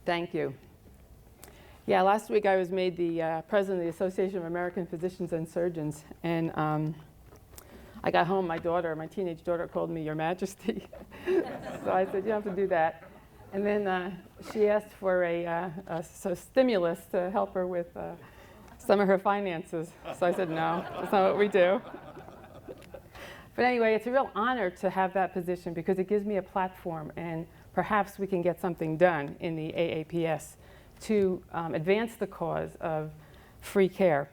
Thank you. Yeah, last week I was made the president of the Association of American Physicians and Surgeons, and I got home, my teenage daughter called me, Your Majesty. So I said, you don't have to do that. And then she asked for a stimulus to help her with some of her finances. So I said, no, that's not what we do. But anyway, it's a real honor to have that position because it gives me a platform, and perhaps we can get something done in the AAPS to advance the cause of free care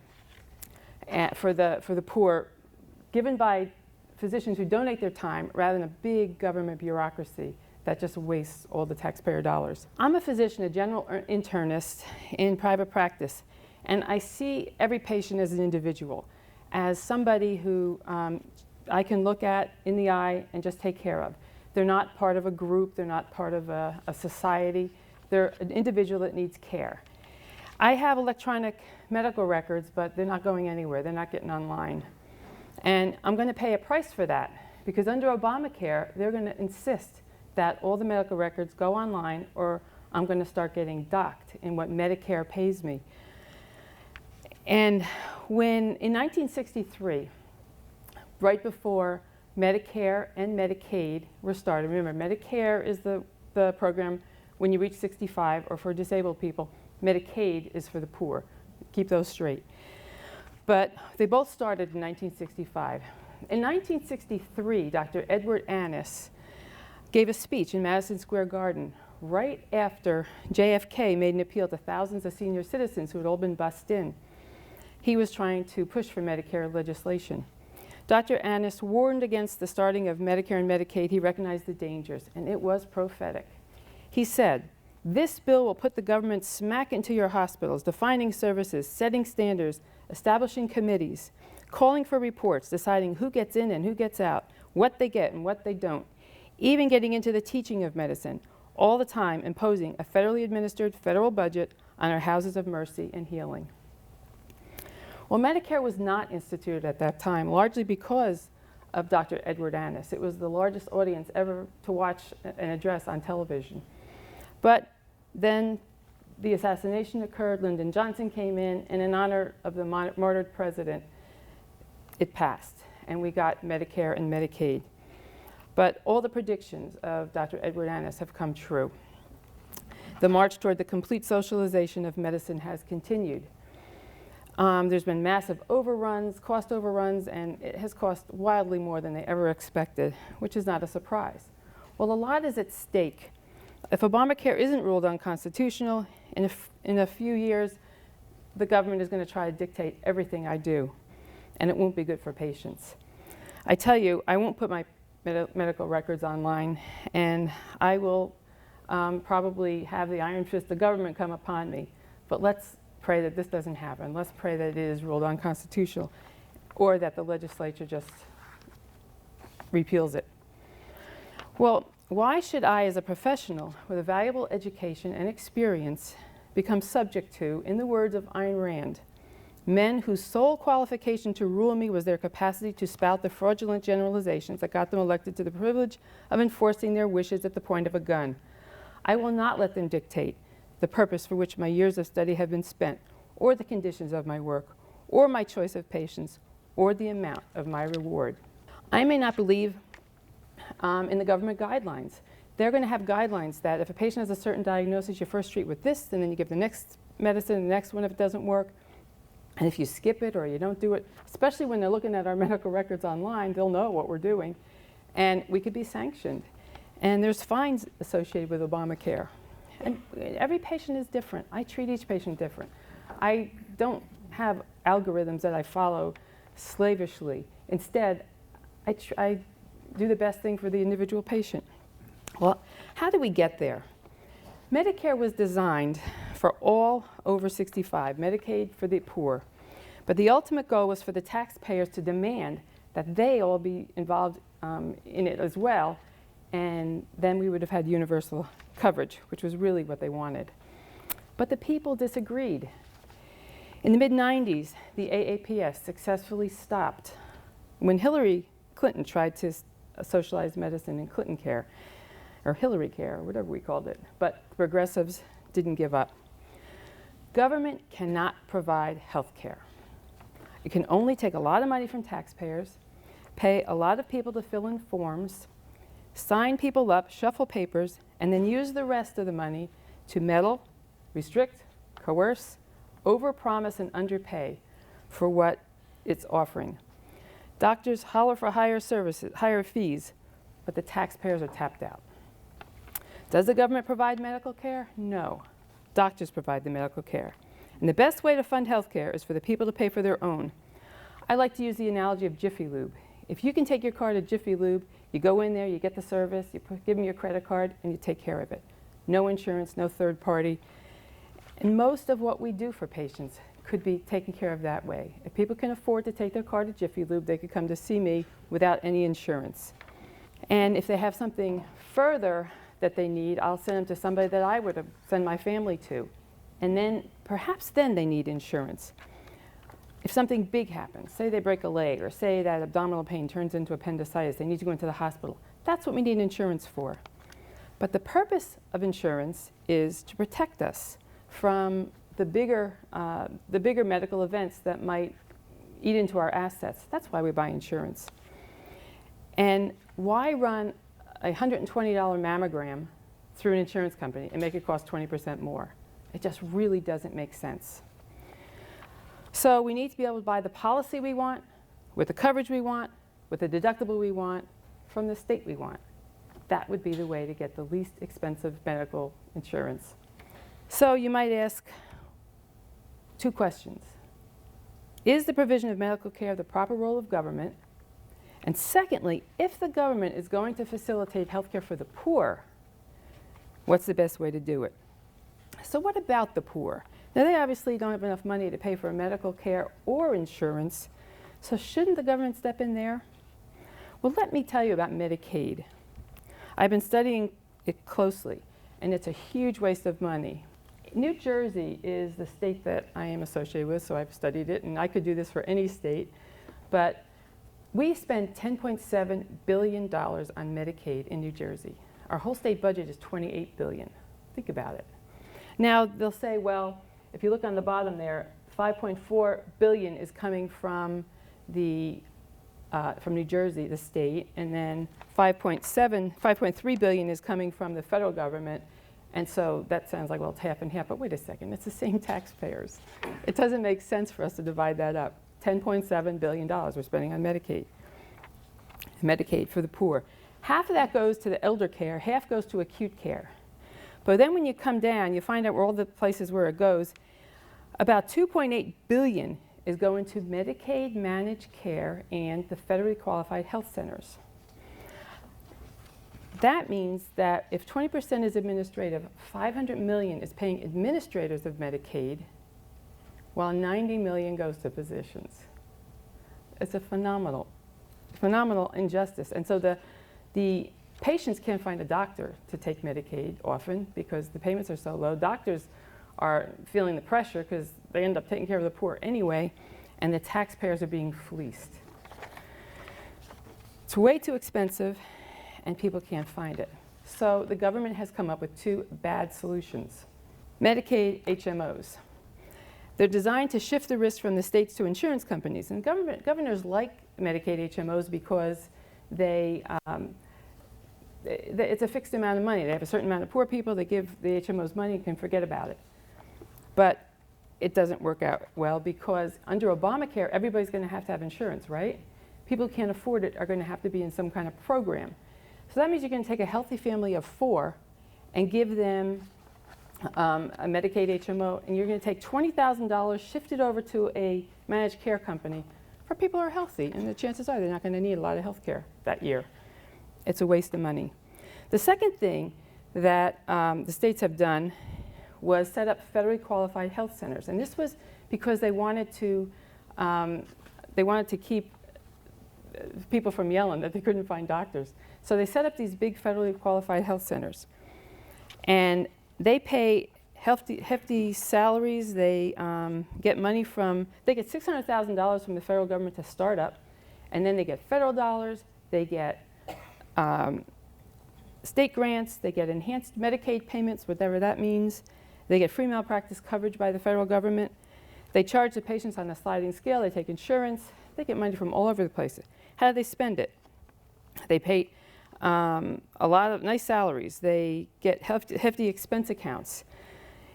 for the poor, given by physicians who donate their time rather than a big government bureaucracy that just wastes all the taxpayer dollars. I'm a physician, a general internist in private practice, and I see every patient as an individual, as somebody who I can look at in the eye and just take care of. They're not part of a group, they're not part of a society, they're an individual that needs care. I have electronic medical records, but they're not going anywhere, they're not getting online. And I'm going to pay a price for that, because under Obamacare, they're going to insist that all the medical records go online, or I'm going to start getting docked in what Medicare pays me. And when, in 1963, right before Medicare and Medicaid were started. Remember, Medicare is the program when you reach 65 or for disabled people. Medicaid is for the poor. Keep those straight. But they both started in 1965. In 1963, Dr. Edward Annis gave a speech in Madison Square Garden right after JFK made an appeal to thousands of senior citizens who had all been bussed in. He was trying to push for Medicare legislation. Dr. Annis warned against the starting of Medicare and Medicaid. He recognized the dangers, and it was prophetic. He said, "This bill will put the government smack into your hospitals, defining services, setting standards, establishing committees, calling for reports, deciding who gets in and who gets out, what they get and what they don't, even getting into the teaching of medicine, all the time imposing a federally administered federal budget on our houses of mercy and healing." Well, Medicare was not instituted at that time, largely because of Dr. Edward Annis. It was the largest audience ever to watch an address on television. But then the assassination occurred, Lyndon Johnson came in, and in honor of the martyred president, it passed, and we got Medicare and Medicaid. But all the predictions of Dr. Edward Annis have come true. The march toward the complete socialization of medicine has continued. There's been massive overruns, cost overruns, and it has cost wildly more than they ever expected, which is not a surprise. Well, a lot is at stake. If Obamacare isn't ruled unconstitutional, in a few years, the government is going to try to dictate everything I do, and it won't be good for patients. I tell you, I won't put my medical records online, and I will probably have the iron fist of the government come upon me, but let's pray that this doesn't happen. Let's pray that it is ruled unconstitutional, or that the legislature just repeals it. Well, why should I, as a professional with a valuable education and experience, become subject to, in the words of Ayn Rand, men whose sole qualification to rule me was their capacity to spout the fraudulent generalizations that got them elected to the privilege of enforcing their wishes at the point of a gun? I will not let them dictate the purpose for which my years of study have been spent, or the conditions of my work, or my choice of patients, or the amount of my reward. I may not believe in the government guidelines. They're going to have guidelines that if a patient has a certain diagnosis, you first treat with this, and then you give the next medicine, the next one if it doesn't work. And if you skip it or you don't do it, especially when they're looking at our medical records online, they'll know what we're doing. And we could be sanctioned. And there's fines associated with Obamacare. And every patient is different. I treat each patient different. I don't have algorithms that I follow slavishly. Instead, I do the best thing for the individual patient. Well, how do we get there? Medicare was designed for all over 65, Medicaid for the poor. But the ultimate goal was for the taxpayers to demand that they all be involved in it as well, and then we would have had universal coverage, which was really what they wanted. But the people disagreed. In the mid-90s, the AAPS successfully stopped. When Hillary Clinton tried to socialize medicine in Clinton Care, or Hillary Care, or whatever we called it. But the progressives didn't give up. Government cannot provide health care. It can only take a lot of money from taxpayers, pay a lot of people to fill in forms, sign people up, shuffle papers, and then use the rest of the money to meddle, restrict, coerce, overpromise, and underpay for what it's offering. Doctors holler for higher services, higher fees, but the taxpayers are tapped out. Does the government provide medical care? No. Doctors provide the medical care. And the best way to fund health care is for the people to pay for their own. I like to use the analogy of Jiffy Lube. If you can take your car to Jiffy Lube, you go in there, you get the service, give them your credit card, and you take care of it. No insurance, no third party. And most of what we do for patients could be taken care of that way. If people can afford to take their car to Jiffy Lube, they could come to see me without any insurance. And if they have something further that they need, I'll send them to somebody that I would send my family to. And then, perhaps then they need insurance. If something big happens, say they break a leg, or say that abdominal pain turns into appendicitis, they need to go into the hospital. That's what we need insurance for. But the purpose of insurance is to protect us from the bigger medical events that might eat into our assets. That's why we buy insurance. And why run a $120 mammogram through an insurance company and make it cost 20% more? It just really doesn't make sense. So we need to be able to buy the policy we want, with the coverage we want, with the deductible we want, from the state we want. That would be the way to get the least expensive medical insurance. So you might ask two questions. Is the provision of medical care the proper role of government? And secondly, if the government is going to facilitate health care for the poor, what's the best way to do it? So what about the poor? Now, they obviously don't have enough money to pay for medical care or insurance, so shouldn't the government step in there? Well, let me tell you about Medicaid. I've been studying it closely, and it's a huge waste of money. New Jersey is the state that I am associated with, so I've studied it, and I could do this for any state, but we spend $10.7 billion on Medicaid in New Jersey. Our whole state budget is $28 billion. Think about it. Now, they'll say, well, if you look on the bottom there, $5.4 billion is coming from New Jersey, the state, and then $5.3 billion is coming from the federal government. And so that sounds like, well, it's half and half, but wait a second, it's the same taxpayers. It doesn't make sense for us to divide that up. $10.7 billion we're spending on Medicaid for the poor. Half of that goes to the elder care, half goes to acute care. But then when you come down, you find out where all the places where it goes. About $2.8 billion is going to Medicaid managed care and the federally qualified health centers. That means that if 20% is administrative, $500 million is paying administrators of Medicaid, while $90 million goes to physicians. It's a phenomenal injustice. And so the patients can't find a doctor to take Medicaid often because the payments are so low. Doctors are feeling the pressure because they end up taking care of the poor anyway, and the taxpayers are being fleeced. It's way too expensive, and people can't find it. So the government has come up with two bad solutions. Medicaid HMOs. They're designed to shift the risk from the states to insurance companies. And governors like Medicaid HMOs because it's a fixed amount of money. They have a certain amount of poor people. They give the HMOs money and can forget about it. But it doesn't work out well because under Obamacare, everybody's going to have insurance, right? People who can't afford it are going to have to be in some kind of program. So that means you're going to take a healthy family of 4 and give them a Medicaid HMO, and you're going to take $20,000, shift it over to a managed care company for people who are healthy, and the chances are they're not going to need a lot of health care that year. It's a waste of money. The second thing that the states have done was set up federally qualified health centers, and this was because they wanted to keep people from yelling that they couldn't find doctors. So they set up these big federally qualified health centers, and they pay hefty salaries. They get money they get $600,000 from the federal government to start up, and then they get federal dollars. They get state grants, they get enhanced Medicaid payments, whatever that means. They get free malpractice coverage by the federal government. They charge the patients on a sliding scale. They take insurance. They get money from all over the place. How do they spend it? They pay a lot of nice salaries. They get hefty expense accounts.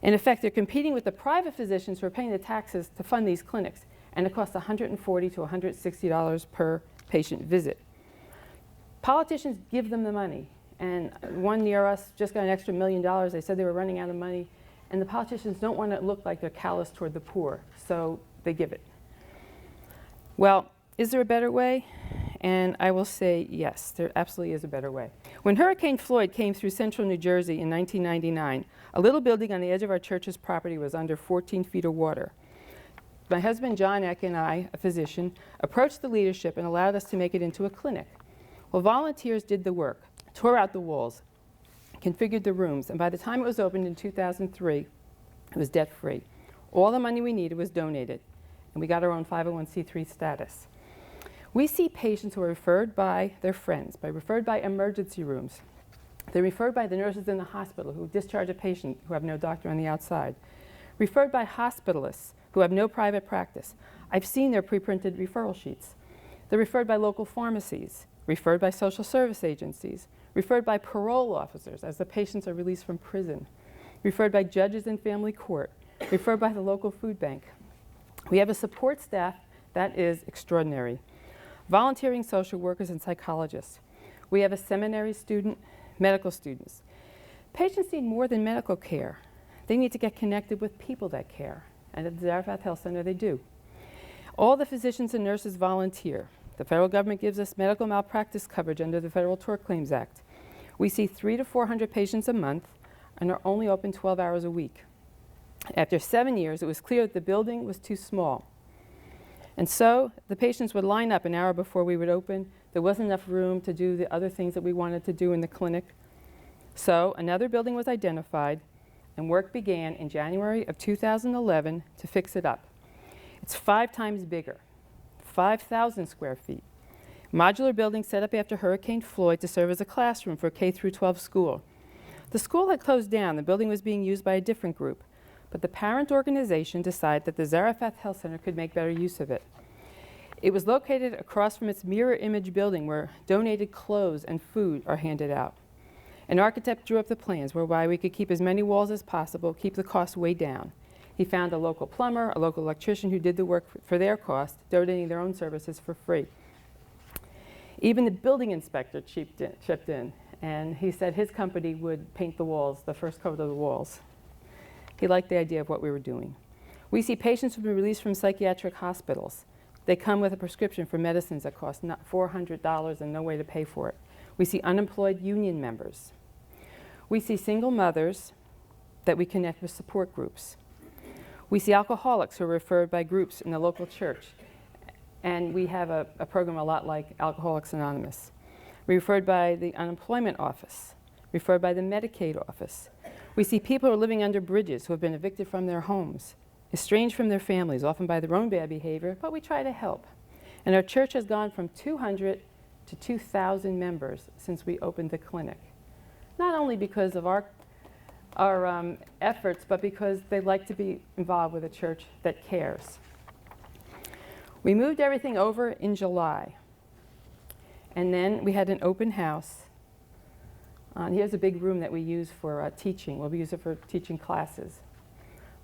In effect, they're competing with the private physicians who are paying the taxes to fund these clinics, and it costs $140 to $160 per patient visit. Politicians give them the money, and one near us just got an extra $1 million. They said they were running out of money, and the politicians don't want to look like they're callous toward the poor, so they give it. Well, is there a better way? And I will say yes, there absolutely is a better way. When Hurricane Floyd came through central New Jersey in 1999, a little building on the edge of our church's property was under 14 feet of water. My husband John Eck and I, a physician, approached the leadership and allowed us to make it into a clinic. Well, volunteers did the work, tore out the walls, configured the rooms, and by the time it was opened in 2003, it was debt-free. All the money we needed was donated, and we got our own 501c3 status. We see patients who are referred by their friends, referred by emergency rooms. They're referred by the nurses in the hospital who discharge a patient who have no doctor on the outside. Referred by hospitalists who have no private practice. I've seen their pre-printed referral sheets. They're referred by local pharmacies, referred by social service agencies, referred by parole officers as the patients are released from prison, referred by judges in family court, referred by the local food bank. We have a support staff that is extraordinary. Volunteering social workers and psychologists. We have a seminary student, medical students. Patients need more than medical care. They need to get connected with people that care. And at the Zarephath Health Center, they do. All the physicians and nurses volunteer. The federal government gives us medical malpractice coverage under the Federal Tort Claims Act. We see 300 to 400 patients a month and are only open 12 hours a week. After 7 years, it was clear that the building was too small. And so the patients would line up an hour before we would open. There wasn't enough room to do the other things that we wanted to do in the clinic. So another building was identified, and work began in January of 2011 to fix it up. It's 5 times bigger, 5,000 square feet. Modular building set up after Hurricane Floyd to serve as a classroom for a K-12 school. The school had closed down. The building was being used by a different group. But the parent organization decided that the Zarephath Health Center could make better use of it. It was located across from its mirror image building where donated clothes and food are handed out. An architect drew up the plans whereby we could keep as many walls as possible, keep the cost way down. He found a local plumber, a local electrician who did the work for their cost, donating their own services for free. Even the building inspector chipped in, and he said his company would paint the walls, the first coat of the walls. He liked the idea of what we were doing. We see patients who've been released from psychiatric hospitals. They come with a prescription for medicines that cost $400 and no way to pay for it. We see unemployed union members. We see single mothers that we connect with support groups. We see alcoholics who are referred by groups in the local church. And we have a program a lot like Alcoholics Anonymous. We're referred by the unemployment office, referred by the Medicaid office. We see people who are living under bridges who have been evicted from their homes, estranged from their families, often by their own bad behavior, but we try to help. And our church has gone from 200 to 2,000 members since we opened the clinic. Not only because of our efforts, but because they like to be involved with a church that cares. We moved everything over in July. And then we had an open house. Here's a big room that we use for teaching. We'll use it for teaching classes.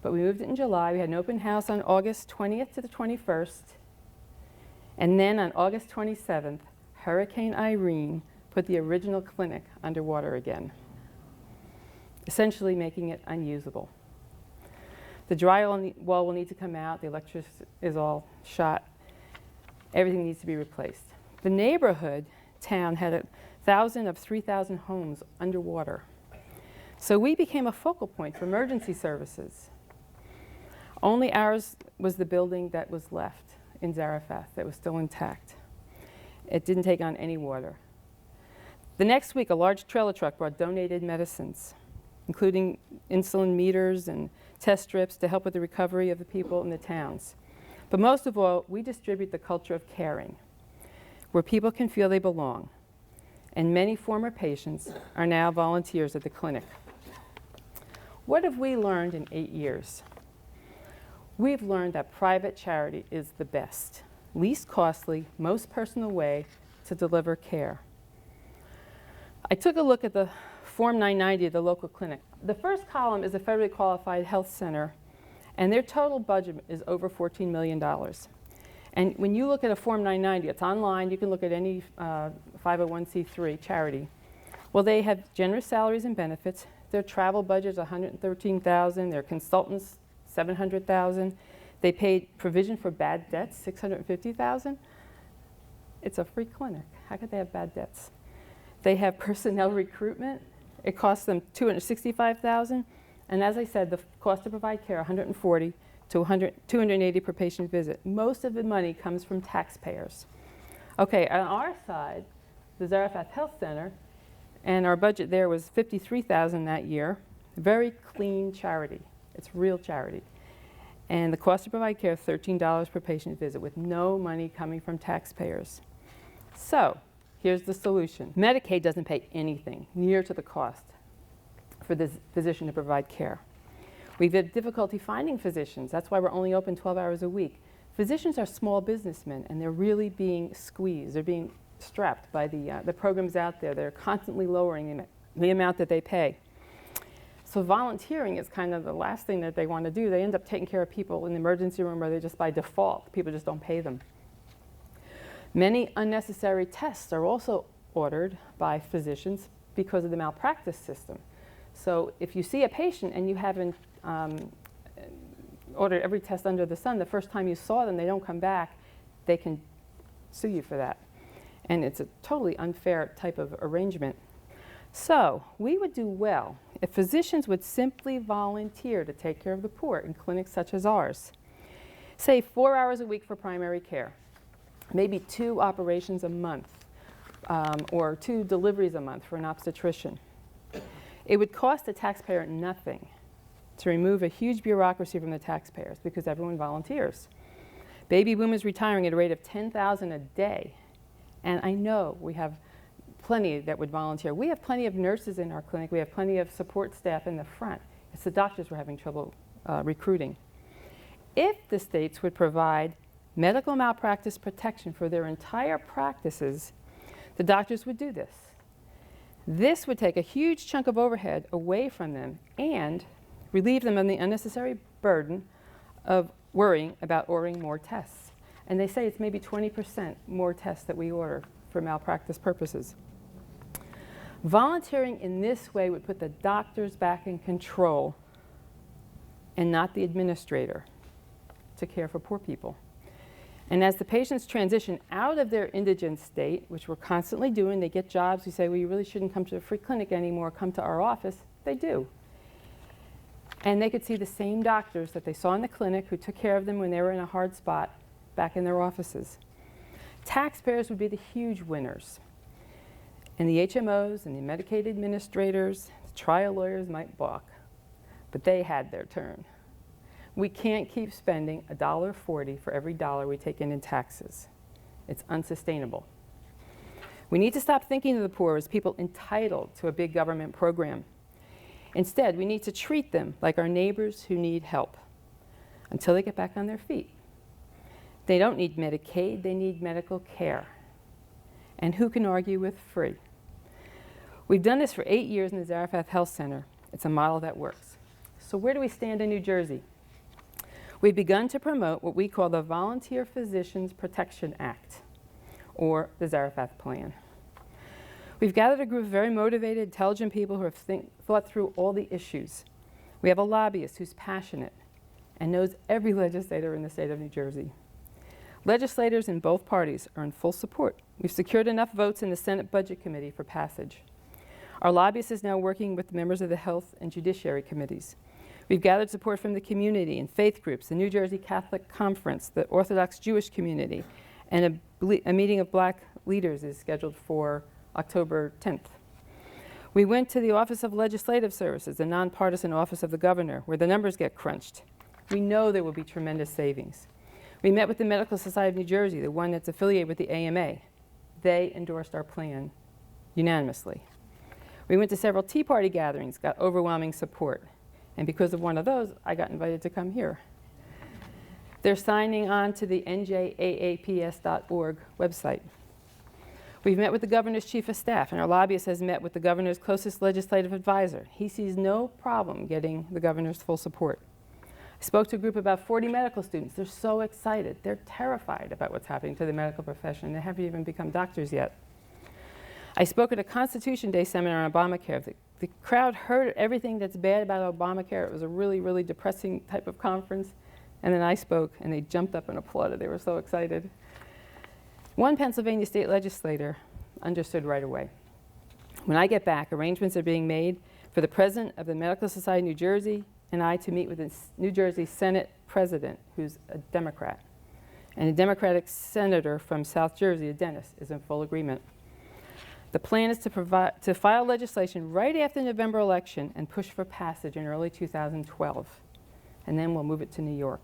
But we moved it in July. We had an open house on August 20th to the 21st. And then on August 27th, Hurricane Irene put the original clinic underwater again, essentially making it unusable. The drywall will need to come out. The electricity is all shot. Everything needs to be replaced. The neighborhood town had 1,000 of 3,000 homes underwater. So we became a focal point for emergency services. Only ours was the building that was left in Zarephath that was still intact. It didn't take on any water. The next week, a large trailer truck brought donated medicines, including insulin meters and test strips to help with the recovery of the people in the towns. But most of all, we distribute the culture of caring, where people can feel they belong. and many former patients are now volunteers at the clinic. What have we learned in 8 years? We've learned that private charity is the best, least costly, most personal way to deliver care. I took a look at the Form 990 of the local clinic. The first column is a federally qualified health center, and their total budget is over $14 million. And when you look at a Form 990, it's online, you can look at any 501c3 charity. Well, they have generous salaries and benefits. Their travel budget is $113,000, their consultants $700,000. They paid provision for bad debts, $650,000. It's a free clinic. How could they have bad debts? They have personnel recruitment. It costs them $265,000. And as I said, the cost to provide care, $140 to $280 per patient visit. Most of the money comes from taxpayers. Okay, on our side, the Zarephath Health Center, and our budget there was $53,000 that year. Very clean charity. It's real charity. And the cost to provide care, $13 per patient visit, with no money coming from taxpayers. So, here's the solution. Medicaid doesn't pay anything near to the cost for this physician to provide care. We've had difficulty finding physicians. That's why we're only open 12 hours a week. Physicians are small businessmen, and they're really being squeezed. They're being strapped by the programs out there. They're constantly lowering the amount that they pay. So volunteering is kind of the last thing that they want to do. They end up taking care of people in the emergency room, or they just by default, people just don't pay them. Many unnecessary tests are also ordered by physicians because of the malpractice system. So if you see a patient and you haven't ordered every test under the sun, the first time you saw them, they don't come back, they can sue you for that. And it's a totally unfair type of arrangement. So we would do well if physicians would simply volunteer to take care of the poor in clinics such as ours. Say 4 hours a week for primary care, maybe 2 operations a month, or 2 deliveries a month for an obstetrician. It would cost the taxpayer nothing to remove a huge bureaucracy from the taxpayers because everyone volunteers. Baby boomers retiring at a rate of $10,000 a day. And I know we have plenty that would volunteer. We have plenty of nurses in our clinic. We have plenty of support staff in the front. It's the doctors we're having trouble recruiting. If the states would provide medical malpractice protection for their entire practices, the doctors would do this. This would take a huge chunk of overhead away from them and relieve them of the unnecessary burden of worrying about ordering more tests. And they say it's maybe 20% more tests that we order for malpractice purposes. Volunteering in this way would put the doctors back in control and not the administrator to care for poor people. And as the patients transition out of their indigent state, which we're constantly doing, they get jobs, we say, well, you really shouldn't come to the free clinic anymore, come to our office. They do. And they could see the same doctors that they saw in the clinic who took care of them when they were in a hard spot back in their offices. Taxpayers would be the huge winners. And the HMOs and the Medicaid administrators, the trial lawyers might balk, but they had their turn. We can't keep spending $1.40 for every dollar we take in taxes. It's unsustainable. We need to stop thinking of the poor as people entitled to a big government program. Instead, we need to treat them like our neighbors who need help until they get back on their feet. They don't need Medicaid, they need medical care. And who can argue with free? We've done this for 8 years in the Zarephath Health Center. It's a model that works. So where do we stand in New Jersey? We've begun to promote what we call the Volunteer Physicians Protection Act, or the Zarephath Plan. We've gathered a group of very motivated, intelligent people who have thought through all the issues. We have a lobbyist who's passionate and knows every legislator in the state of New Jersey. Legislators in both parties are in full support. We've secured enough votes in the Senate Budget Committee for passage. Our lobbyist is now working with the members of the Health and Judiciary Committees. We've gathered support from the community and faith groups, the New Jersey Catholic Conference, the Orthodox Jewish community, and a meeting of black leaders is scheduled for October 10th. We went to the Office of Legislative Services, the nonpartisan office of the governor, where the numbers get crunched. We know there will be tremendous savings. We met with the Medical Society of New Jersey, the one that's affiliated with the AMA. They endorsed our plan unanimously. We went to several Tea Party gatherings, got overwhelming support. And because of one of those, I got invited to come here. They're signing on to the njaaps.org website. We've met with the governor's chief of staff, and our lobbyist has met with the governor's closest legislative advisor. He sees no problem getting the governor's full support. I spoke to a group of about 40 medical students. They're so excited. They're terrified about what's happening to the medical profession. They haven't even become doctors yet. I spoke at a Constitution Day seminar on Obamacare. The crowd heard everything that's bad about Obamacare. It was a really, really depressing type of conference. And then I spoke, and they jumped up and applauded. They were so excited. One Pennsylvania state legislator understood right away. When I get back, arrangements are being made for the president of the Medical Society of New Jersey and I to meet with the New Jersey Senate president, who's a Democrat. And a Democratic senator from South Jersey, a dentist, is in full agreement. The plan is to file legislation right after the November election and push for passage in early 2012. And then we'll move it to New York.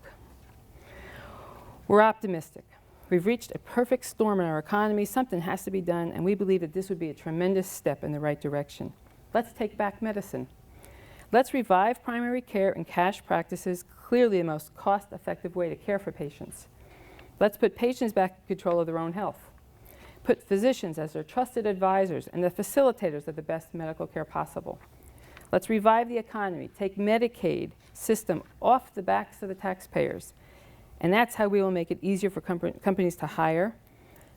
We're optimistic. We've reached a perfect storm in our economy. Something has to be done, and we believe that this would be a tremendous step in the right direction. Let's take back medicine. Let's revive primary care and cash practices, clearly the most cost-effective way to care for patients. Let's put patients back in control of their own health. Put physicians as their trusted advisors and the facilitators of the best medical care possible. Let's revive the economy, take Medicaid system off the backs of the taxpayers. And that's how we will make it easier for companies to hire,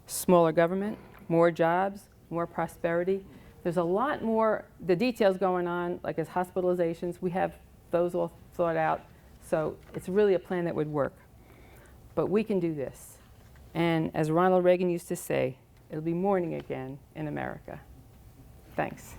smaller government, more jobs, more prosperity. There's a lot more, the details going on, like as hospitalizations, we have those all thought out. So it's really a plan that would work. But we can do this. And as Ronald Reagan used to say, it'll be morning again in America. Thanks.